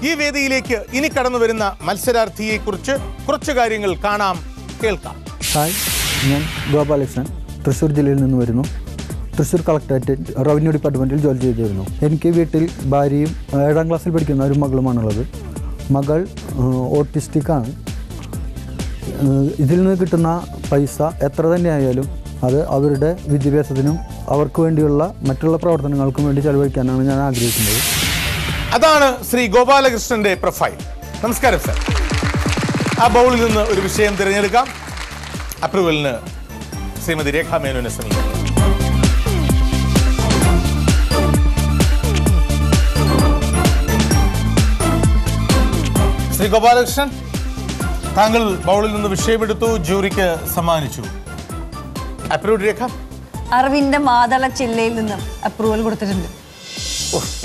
ഈ വേദിയിലേക്ക് ഇനി കടന്നു വരുന്ന മത്സരാർത്ഥിയെക്കുറിച്ച് കുറച്ച് കാര്യങ്ങൾ കാണാം, കേൾക്കാം. ഹായ്, ഞാൻ ഗോപാലകൃഷ്ണൻ, തൃശ്ശൂർ ജില്ലയിൽ നിന്ന് വരുന്നു. തൃശ്ശൂർ കളക്ടറേറ്റ് റവന്യൂ ഡിപ്പാർട്ട്മെൻറ്റിൽ ജോലി ചെയ്തിരുന്നു. എനിക്ക് വീട്ടിൽ ഭാര്യയും 7ാം ക്ലാസ്സിൽ പഠിക്കുന്ന ഒരു മകളുമാണുള്ളത്. മകൾ ഓട്ടിസ്റ്റിക്കാണ്. ഇതിൽ നിന്ന് കിട്ടുന്ന പൈസ എത്ര തന്നെയായാലും അത് അവരുടെ വിദ്യാഭ്യാസത്തിനും അവർക്ക് വേണ്ടിയുള്ള മറ്റുള്ള പ്രവർത്തനങ്ങൾക്കും വേണ്ടി ചെലവഴിക്കാനാണ് ഞാൻ ആഗ്രഹിക്കുന്നത്. അതാണ് ശ്രീ ഗോപാലകൃഷ്ണന്റെ പ്രൊഫൈൽ. നമസ്കാരം സർ. ആ ബൗളിൽ നിന്ന് ഒരു വിഷയം തിരഞ്ഞെടുക്കാം. അപ്രൂവലിന് ശ്രീമതി രേഖ മേനോനെ സമീപിക്കാം. ശ്രീ ഗോപാലകൃഷ്ണൻ, താങ്കൾ ബൗളിൽ നിന്ന് വിഷയമെടുത്തു, ജൂറിക്ക് സമ്മാനിച്ചു. അപ്രൂവ്ഡ് രേഖ? അറിവിന്റെ മാതള ജില്ലയിൽ നിന്നും അപ്രൂവൽ കൊടുത്തിട്ടുണ്ട്.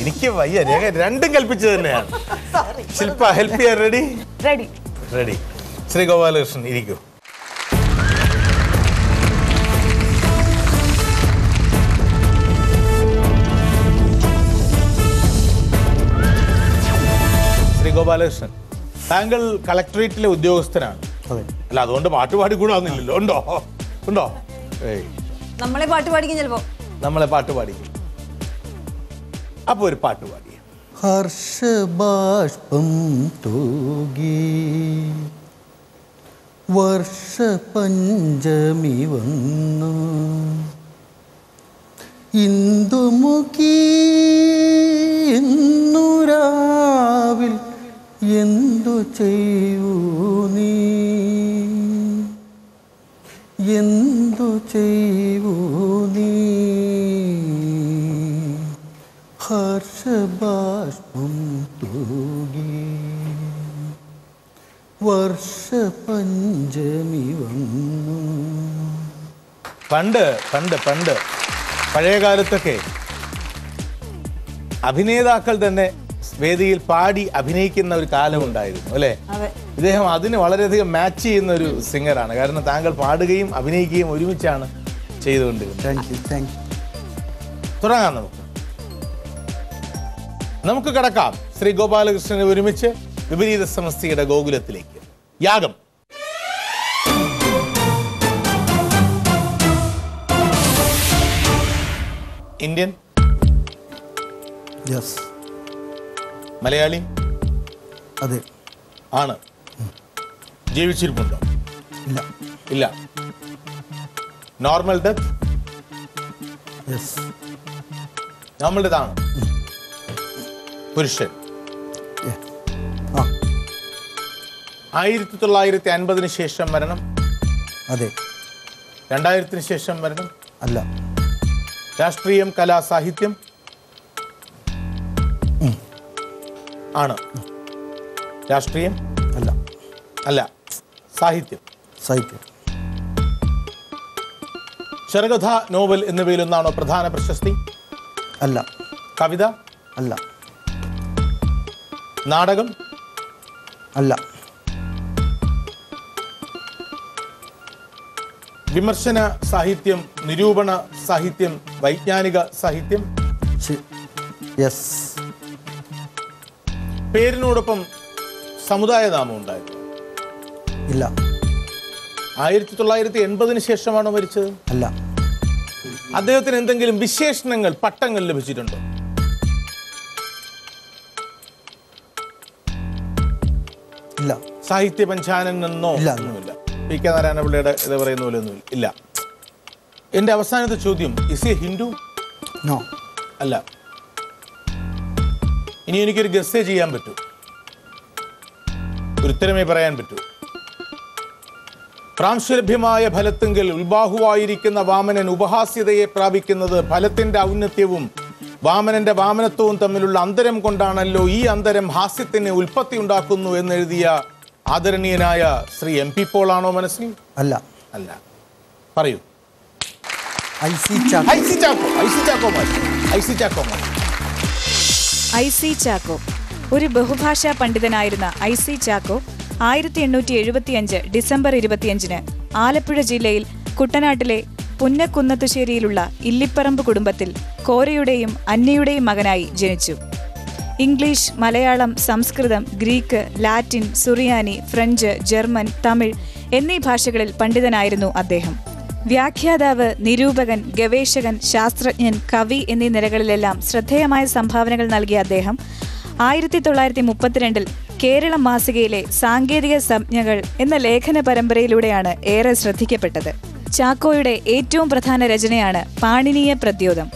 എനിക്ക് വയ്യ, രേഖ രണ്ടും കൽപ്പിച്ചത് തന്നെയാണ്. ശില്പ, ഹെൽപ്പ് ചെയ്യാൻ ready? Ready. Ready. Shri Gopalakrishnan ഇരിക്കൂ. ശ്രീ ഗോപാലകൃഷ്ണൻ, താങ്കൾ കളക്ടറേറ്റിലെ ഉദ്യോഗസ്ഥനാണ്. അല്ല, അതുകൊണ്ട് പാട്ട് പാടി കൂടാന്നില്ലല്ലോ. ഉണ്ടോ? ഉണ്ടോ? നമ്മളെ പാട്ട് പാടിക്കും. ചിലപ്പോ നമ്മളെ പാട്ട് പാടിക്കും. അപ്പൊ ഒരു പാട്ട് പാടിയ ഹർഷബാഷ്പം തൂകി വർഷ പഞ്ചമി വന്നു ഇന്ദുമുഖി ഇന്നുരാവിൽ എന്തു ചെയ്യൂ നീ, എന്തു ചെയ്യൂ നീ. ഹർഷബാഷ്പം തൂകി വർഷ പഞ്ചമി വന്നു. പണ്ട് പണ്ട് പണ്ട് പഴയ കാലത്തൊക്കെ അഭിനേതാക്കൾ തന്നെ വേദിയിൽ പാടി അഭിനയിക്കുന്ന ഒരു കാലം ഉണ്ടായിരുന്നു, അല്ലേ? ഇദ്ദേഹം അതിന് വളരെയധികം മാച്ച് ചെയ്യുന്ന ഒരു സിംഗറാണ്. കാരണം താങ്കൾ പാടുകയും അഭിനയിക്കുകയും ഒരുമിച്ചാണ് ചെയ്തുകൊണ്ടിരുന്നത്. തുടങ്ങാം. നമുക്ക് കടക്കാം ശ്രീ ഗോപാലകൃഷ്ണനെ ഒരുമിച്ച് വിപരീത സമസ്തയുടെ ഗോകുലത്തിലേക്ക്. യാഗം. ഇന്ത്യൻ? യെസ്. മലയാളി? അതെ. ആണ്. ജീവിച്ചിരിപ്പുണ്ടോ? ഇല്ല. ഇല്ല. Normal death? Yes. Normal death ആണ്. പുരുഷൻ? 1950 ശേഷം മരണം? അതെ. 2000 ശേഷം മരണം? അല്ല. രാഷ്ട്രീയം, കലാ, സാഹിത്യം? ആണ്. രാഷ്ട്രീയം? അല്ല. അല്ല. സാഹിത്യം? സാഹിത്യം. ചെറുകഥ, നോവൽ എന്നിവയിലൊന്നാണോ പ്രധാന പ്രശസ്തി? അല്ല. കവിത? അല്ല. നാടകം? അല്ല. വിമർശന സാഹിത്യം, നിരൂപണ സാഹിത്യം, വൈജ്ഞാനിക സാഹിത്യം? യെസ്. പേരിനോടൊപ്പം സമുദായ നാമം ഉണ്ടായിരുന്നു? ഇല്ല. 1980 ശേഷമാണോ മരിച്ചത്? അല്ല. അദ്ദേഹത്തിന് എന്തെങ്കിലും വിശേഷണങ്ങൾ, പട്ടങ്ങൾ ലഭിച്ചിട്ടുണ്ടോ? ഇല്ല. സാഹിത്യ പഞ്ചാനൻ എന്നോ? ഒന്നുമില്ല. പി കെ നാരായണപിള്ളയുടെ ഇത് പറയുന്ന പോലെ ഒന്നുമില്ല. ഇല്ല. എന്റെ അവസാനത്തെ ചോദ്യം, ഇസ് എ ഹിന്ദു? നോ. അല്ല. ഇനി എനിക്കൊരു ഗസ്സേ ചെയ്യാൻ പറ്റൂ, ഒരു ഉത്തരമേ പറയാൻ പറ്റൂ. പ്രാംശലഭ്യമായ ഫലത്തെങ്കിൽ ഉൽബാഹുവായിരിക്കുന്ന വാമനൻ ഉപഹാസ്യതയെ പ്രാപിക്കുന്നത് ഫലത്തിന്റെ ഔന്നത്യവും വാമനന്റെ വാമനത്വവും തമ്മിലുള്ള അന്തരം കൊണ്ടാണല്ലോ. ഈ അന്തരം ഹാസ്യത്തിന് ഉൽപ്പത്തി ഉണ്ടാക്കുന്നു എന്നെഴുതിയ ആദരണീയനായ ശ്രീ MP പോൾ ആണോ മനസ്സിൽ? അല്ല. അല്ല. പറയൂ. IC ചാക്കോ. ഒരു ബഹുഭാഷാ പണ്ഡിതനായിരുന്ന IC ചാക്കോ 1875 ഡിസംബർ 25 ആലപ്പുഴ ജില്ലയിൽ കുട്ടനാട്ടിലെ പുന്നക്കുന്നത്തുശ്ശേരിയിലുള്ള ഇല്ലിപ്പറമ്പ് കുടുംബത്തിൽ കോരയുടെയും അന്നയുടെയും മകനായി ജനിച്ചു. ഇംഗ്ലീഷ്, മലയാളം, സംസ്കൃതം, ഗ്രീക്ക്, ലാറ്റിൻ, സുറിയാനി, ഫ്രഞ്ച്, ജർമ്മൻ, തമിഴ് എന്നീ ഭാഷകളിൽ പണ്ഡിതനായിരുന്നു അദ്ദേഹം. വ്യാഖ്യാതാവ്, നിരൂപകൻ, ഗവേഷകൻ, ശാസ്ത്രജ്ഞൻ, കവി എന്നീ നിലകളിലെല്ലാം ശ്രദ്ധേയമായ സംഭാവനകൾ നൽകിയ അദ്ദേഹം 1932 കേരള മാസികയിലെ സാങ്കേതിക സംജ്ഞകൾ എന്ന ലേഖന പരമ്പരയിലൂടെയാണ് ഏറെ ശ്രദ്ധിക്കപ്പെട്ടത്. ചാക്കോയുടെ ഏറ്റവും പ്രധാന രചനയാണ് പാണിനീയ പ്രദ്യോതം.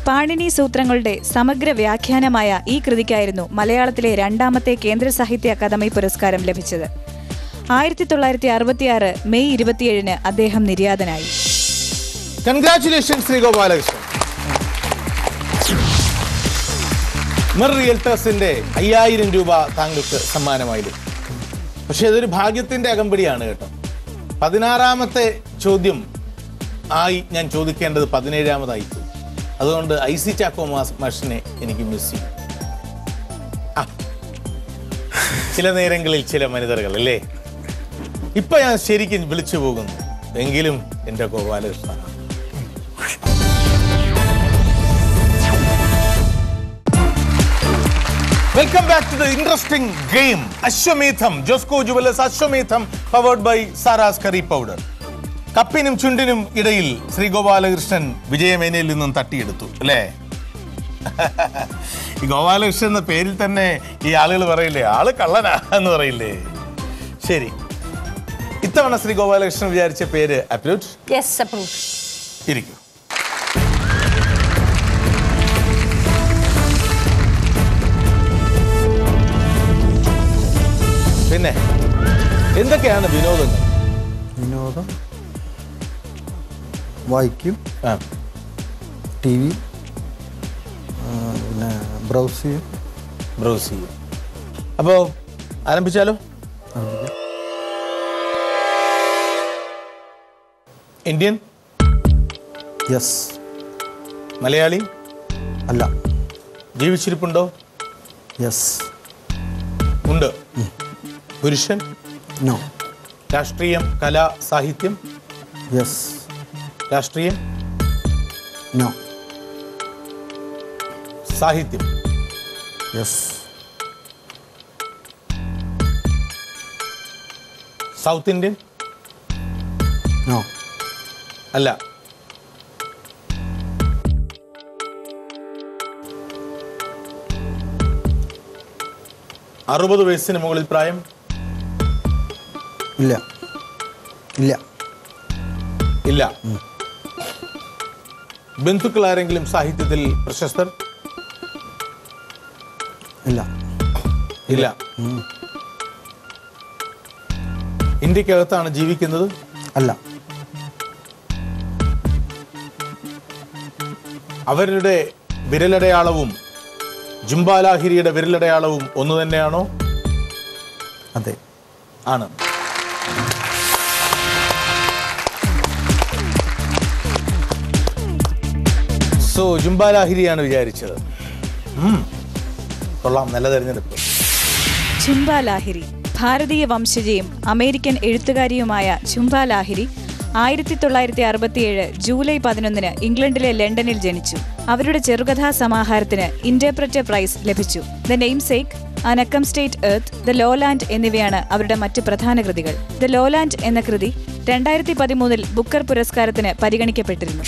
പാണിനി സൂത്രങ്ങളുടെ സമഗ്ര വ്യാഖ്യാനമായ ഈ കൃതിക്കായിരുന്നു മലയാളത്തിലെ 2ാമത്തെ കേന്ദ്ര സാഹിത്യ അക്കാദമി പുരസ്കാരം ലഭിച്ചത്. 1966 മെയ് 27 അദ്ദേഹം നിര്യാതനായി. കൺഗ്രാറ്റുലേഷൻസ് ശ്രീ ഗോപാലകൃഷ്ണൻ. മിർ റിയൽറ്റേഴ്സിന്റെ 5000 രൂപ താങ്കൾക്ക് സമ്മാനമായി ലഭിക്കും. പക്ഷെ ഇതൊരു ഭാഗ്യത്തിന്റെ അകമ്പടിയാണ് കേട്ടോ. 16ാമത്തെ ചോദ്യം ആയി ഞാൻ ചോദിക്കേണ്ടത് 17ാമതായി. അതുകൊണ്ട് IC ചാക്കോ മാഷിനെ എനിക്ക് മിസ് ചെയ്യും. ചില നേരങ്ങളിൽ ചില മനിതറുകൾ അല്ലേ. ഇപ്പൊ ഞാൻ ശരിക്കും വിളിച്ചു പോകുന്നു. എങ്കിലും എൻ്റെ Gopalakrishna. Welcome back to the interesting game Ashwamedham. Josco jewellers Ashwamedham powered by Saras curry powder. കപ്പിനും ചുണ്ടിനും ഇടയിൽ ശ്രീ ഗോപാലകൃഷ്ണൻ വിജയമേനയിൽ നിന്നും തട്ടിയെടുത്തു അല്ലേ. ഈ ഗോപാലകൃഷ്ണൻ എന്ന പേരിൽ തന്നെ ഈ ആളുകൾ പറയില്ലേ, ആള് കള്ളനാ എന്ന് പറയില്ലേ. ശരി, ഇത്തവണ ശ്രീ ഗോപാലകൃഷ്ണൻ വിചാരിച്ച പേര് അപ്രൂവ്. Yes, approve. ഇരിക്കും. പിന്നെ എന്തൊക്കെയാണ് വിനോദങ്ങൾ? വിനോദം വായിക്കും, TV, പിന്നെ ബ്രൗസ് ചെയ്യും. അപ്പോൾ ആരംഭിച്ചാലോ? ഇന്ത്യൻ? യെസ്. മലയാളി? അല്ല. ജീവിച്ചിരിപ്പുണ്ടോ? യെസ്. ഉണ്ട്. പുരുഷൻ? നോ. രാഷ്ട്രീയം, കല, സാഹിത്യം? യെസ്. രാഷ്ട്രീയം? നോ. സാഹിത്യം? യെസ്. South Indian? നോ. അല്ല. അറുപത് വയസ്സിന് മുകളിൽ പ്രായം? ഇല്ല. ഇല്ല. ഇല്ല. ബന്ധുക്കൾ ആരെങ്കിലും സാഹിത്യത്തിൽ പ്രശസ്തർ? ഇല്ല. ഇല്ല. ഇന്ത്യക്കകത്താണ് ജീവിക്കുന്നത്? അല്ല. അവരുടെ വിരലടയാളവും ജുംബാലാഹിരിയുടെ വിരലടയാളവും ഒന്നു തന്നെയാണോ? അതെ. ആണ്. സോ ജുംബാലാഹിരിയാണ് വിചാരിച്ചത്. കൊള്ളാം, നല്ല തെരഞ്ഞെടുപ്പ്. ഝുംബാ ലാഹിരി ഭാരതീയ വംശജയും അമേരിക്കൻ എഴുത്തുകാരിയുമായ ഝുംബാ ലാഹിരി 1967 ജൂലൈ 11 ഇംഗ്ലണ്ടിലെ ലണ്ടനിൽ ജനിച്ചു. അവരുടെ ചെറുകഥാ സമാഹാരത്തിന് ഇന്റർപ്രറ്റർ പ്രൈസ് ലഭിച്ചു. ദ നെയിംസേക്ക്, ആൻ അക്കംസ്റ്റേറ്റ് എർത്ത്, ദ ലോലാൻഡ് എന്നിവയാണ് അവരുടെ മറ്റ് പ്രധാന കൃതികൾ. ദ ലോലാൻഡ് എന്ന കൃതി 2013 ബുക്കർ പുരസ്കാരത്തിന് പരിഗണിക്കപ്പെട്ടിരുന്നു.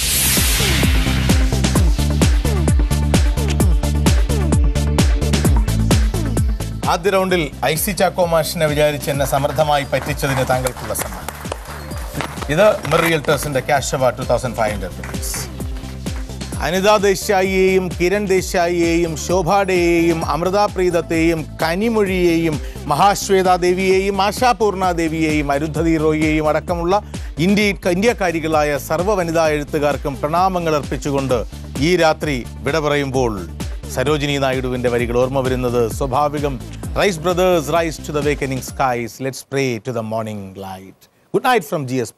ആദ്യ റൗണ്ടിൽ IC ചാക്കോ മാഷിനെ വിചാരിച്ച് എന്നെ സമർത്ഥമായി പറ്റിച്ചതിന് താങ്കൾക്കുള്ള സമ്മാനം. ഇത് മിർ റിയൽറ്റേഴ്സിന്റെ ക്യാഷ് അവാർഡ് 2500 rupees. അനിത ദേശായിയെയും കിരൺ ദേശായിയെയും ശോഭാഡയെയും അമൃത പ്രീതത്തെയും കനിമൊഴിയെയും മഹാശ്വേതാദേവിയെയും ആശാപൂർണാദേവിയെയും അരുന്ധതി റോയിയെയും അടക്കമുള്ള ഇന്ത്യക്കാരികളായ സർവ്വ വനിതാ എഴുത്തുകാർക്കും പ്രണാമങ്ങൾ അർപ്പിച്ചുകൊണ്ട് ഈ രാത്രി വിട പറയുമ്പോൾ സരോജിനി നായിഡുവിന്റെ വരികൾ ഓർമ്മ വരുന്നത് സ്വാഭാവികം. Rise brothers rise to the wakening skies, let's pray to the morning light. Good night from GS.